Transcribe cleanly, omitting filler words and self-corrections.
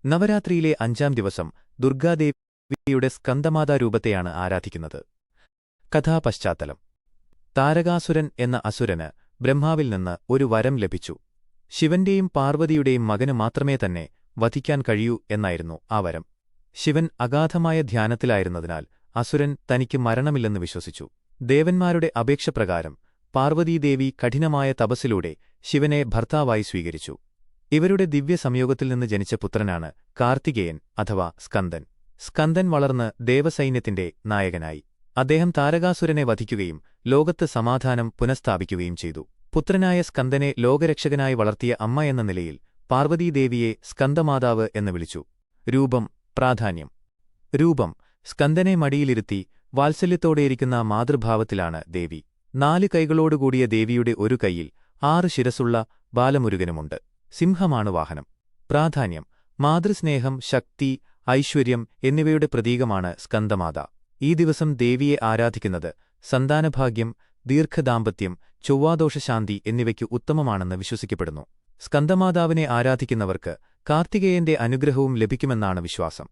നവരാത്രിയിലെ 5-ാം ദിവസം ദുർഗാദേവിയുടെ സ്കന്ദമാതാരൂപത്തെയാണ് ആരാധിക്കുന്നത്. കഥാപശ്ചാത്തലം: താരകാസുരൻ എന്ന അസുരന് ബ്രഹ്മാവിൽ നിന്ന് ഒരു വരം ലഭിച്ചു. ശിവന്റെയും പാർവതിയുടെയും മകന് മാത്രമേ തന്നെ വധിക്കാൻ കഴിയൂ എന്നായിരുന്നു ആ വരം. ശിവൻ അഗാധമായ ധ്യാനത്തിലായിരുന്നതിനാൽ അസുരൻ തനിക്ക് മരണമില്ലെന്ന് വിശ്വസിച്ചു. ദേവന്മാരുടെ അപേക്ഷപ്രകാരം പാർവതീദേവി കഠിനമായ തപസ്സിലൂടെ ശിവനെ ഭർത്താവായി സ്വീകരിച്ചു. ഇവരുടെ ദിവ്യസംയോഗത്തിൽ നിന്ന് ജനിച്ച പുത്രനാണ് കാർത്തികേയൻ അഥവാ സ്കന്ദൻ. സ്കന്ദൻ വളർന്ന് ദേവസൈന്യത്തിന്റെ നായകനായി. അദ്ദേഹം താരകാസുരനെ വധിക്കുകയും ലോകത്ത് സമാധാനം പുനഃസ്ഥാപിക്കുകയും ചെയ്തു. പുത്രനായ സ്കന്ദനെ ലോകരക്ഷകനായി വളർത്തിയ അമ്മ എന്ന നിലയിൽ പാർവതീദേവിയെ സ്കന്ദമാതാവ് എന്ന് വിളിച്ചു. രൂപം, പ്രാധാന്യം. രൂപം: സ്കന്ദനെ മടിയിലിരുത്തി വാത്സല്യത്തോടെയിരിക്കുന്ന മാതൃഭാവത്തിലാണ് ദേവി. 4 കൈകളോടുകൂടിയ ദേവിയുടെ ഒരു കൈയിൽ 6 ശിരസ്സുള്ള ബാലമുരുകനുമുണ്ട്. സിംഹമാണ് വാഹനം. പ്രാധാന്യം: മാതൃസ്നേഹം, ശക്തി, ഐശ്വര്യം എന്നിവയുടെ പ്രതീകമാണ് സ്കന്ദമാത. ഈ ദിവസം ദേവിയെ ആരാധിക്കുന്നത് സന്താനഭാഗ്യം, ദീർഘദാമ്പത്യം, ചൊവ്വാദോഷശാന്തി എന്നിവയ്ക്ക് ഉത്തമമാണെന്ന് വിശ്വസിക്കപ്പെടുന്നു. സ്കന്ദമാതാവിനെ ആരാധിക്കുന്നവർക്ക് കാർത്തികേയന്റെ അനുഗ്രഹവും ലഭിക്കുമെന്നാണ് വിശ്വാസം.